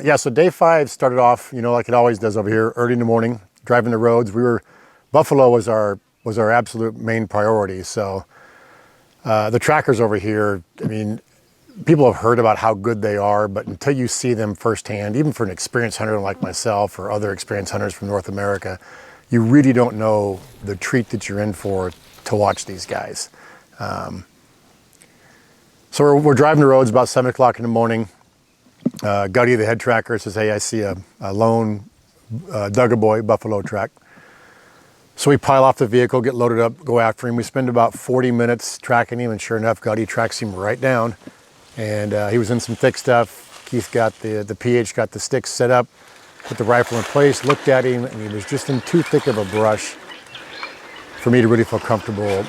Yeah, so day 5 started off, you know, like it always does over here, early in the morning, driving the roads. Buffalo was our absolute main priority. So the trackers over here, I mean, people have heard about how good they are, but until you see them firsthand, even for an experienced hunter like myself or other experienced hunters from North America, you really don't know the treat that you're in for to watch these guys. So we're driving the roads about 7 o'clock in the morning. Gutty, the head tracker, says, hey, I see a lone Duggaboy buffalo track. So we pile off the vehicle, get loaded up, go after him. We spend about 40 minutes tracking him, and sure enough, Gutty tracks him right down. And he was in some thick stuff. Keith got the PH, got the sticks set up, put the rifle in place, looked at him, and he was just in too thick of a brush for me to really feel comfortable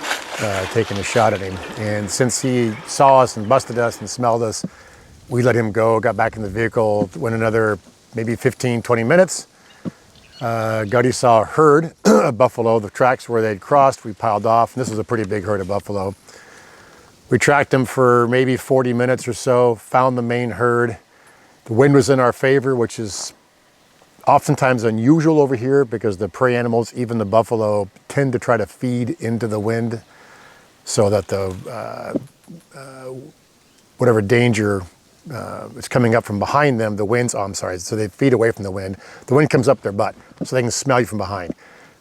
taking a shot at him. And since he saw us and busted us and smelled us, we let him go, got back in the vehicle, went another maybe 15, 20 minutes. Gutty saw a herd of buffalo, the tracks where they'd crossed. We piled off, and this was a pretty big herd of buffalo. We tracked them for maybe 40 minutes or so, found the main herd. The wind was in our favor, which is oftentimes unusual over here because the prey animals, even the buffalo, tend to try to feed into the wind so that the whatever danger is coming up from behind them, so they feed away from the wind. The wind comes up their butt, so they can smell you from behind.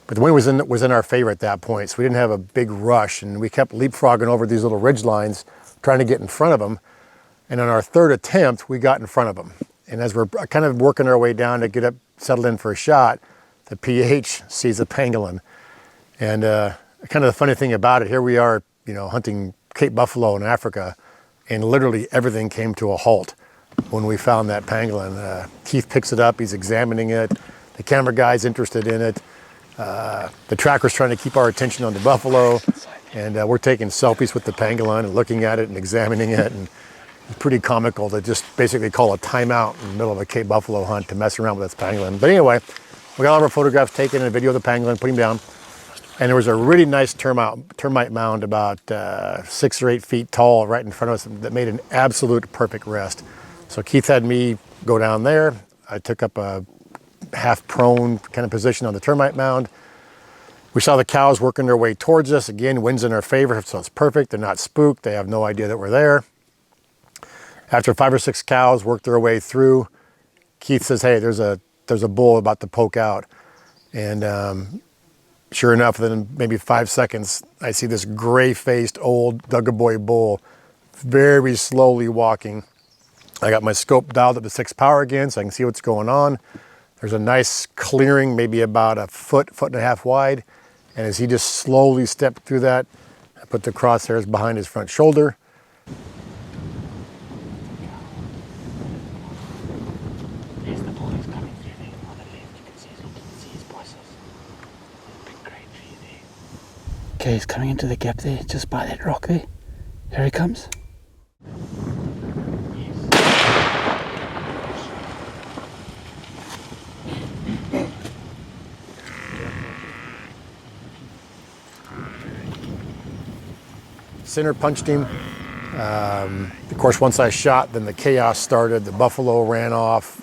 But the wind was in our favor at that point, so we didn't have a big rush, and we kept leapfrogging over these little ridge lines, trying to get in front of them. And on our third attempt, we got in front of them. And as we're kind of working our way down to get up, settled in for a shot, the PH sees a pangolin. And kind of the funny thing about it, here we are, you know, hunting Cape buffalo in Africa, and literally everything came to a halt when we found that pangolin. Keith picks it up, he's examining it, the camera guy's interested in it, the tracker's trying to keep our attention on the buffalo, and we're taking selfies with the pangolin and looking at it and examining it, and it's pretty comical to just basically call a timeout in the middle of a Cape buffalo hunt to mess around with this pangolin. But anyway, we got all of our photographs taken and a video of the pangolin, put him down. And there was a really nice termite mound about 6 or 8 feet tall right in front of us that made an absolute perfect rest. So Keith had me go down there. I took up a half prone kind of position on the termite mound. We saw the cows working their way towards us. Again, wind's in our favor, so it's perfect. They're not spooked. They have no idea that we're there. After 5 or 6 cows worked their way through, Keith says, hey, there's a bull about to poke out. And sure enough, within maybe 5 seconds, I see this gray-faced old Duggaboy bull very slowly walking. I got my scope dialed up to 6 power again so I can see what's going on. There's a nice clearing, maybe about a foot and a half wide. And as he just slowly stepped through that, I put the crosshairs behind his front shoulder. Okay, he's coming into the gap there, just by that rock there. Here he comes. Center punched him. Of course, once I shot, then the chaos started. The buffalo ran off.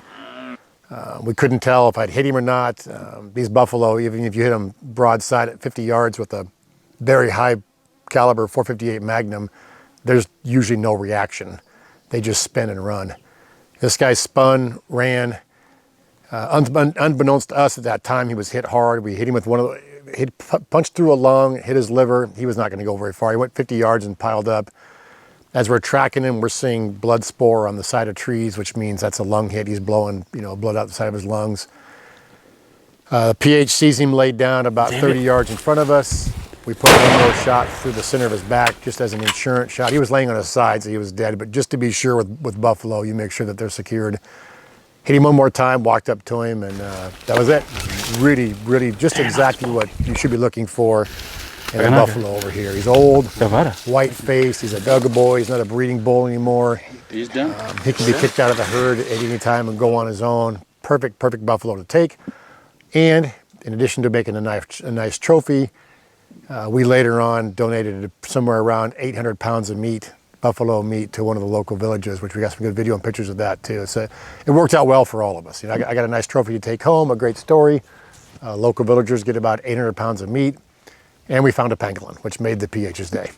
We couldn't tell if I'd hit him or not. These buffalo, even if you hit them broadside at 50 yards with a very high caliber .458 Magnum, there's usually no reaction. They just spin and run. This guy spun, ran. Unbeknownst to us at that time, he was hit hard. We hit him with punched through a lung, hit his liver. He was not going to go very far. He went 50 yards and piled up. As we're tracking him, we're seeing blood spore on the side of trees, which means that's a lung hit. He's blowing, blood out the side of his lungs. PH sees him laid down about 30 yards in front of us. We put one more shot through the center of his back, just as an insurance shot. He was laying on his side, so he was dead. But just to be sure with buffalo, you make sure that they're secured. Hit him one more time, walked up to him, and that was it. Really, really just exactly what you should be looking for in a buffalo over here. He's old, white-faced, he's a Duggaboy, he's not a breeding bull anymore. He's done. He can be kicked out of the herd at any time and go on his own. Perfect buffalo to take. And in addition to making a nice trophy, we later on donated somewhere around 800 pounds of meat buffalo meat to one of the local villages, which we got some good video and pictures of that too. So it worked out well for all of us. You know, I got a nice trophy to take home, a great story. Local villagers get about 800 pounds of meat, and we found a pangolin, which made the PH's day.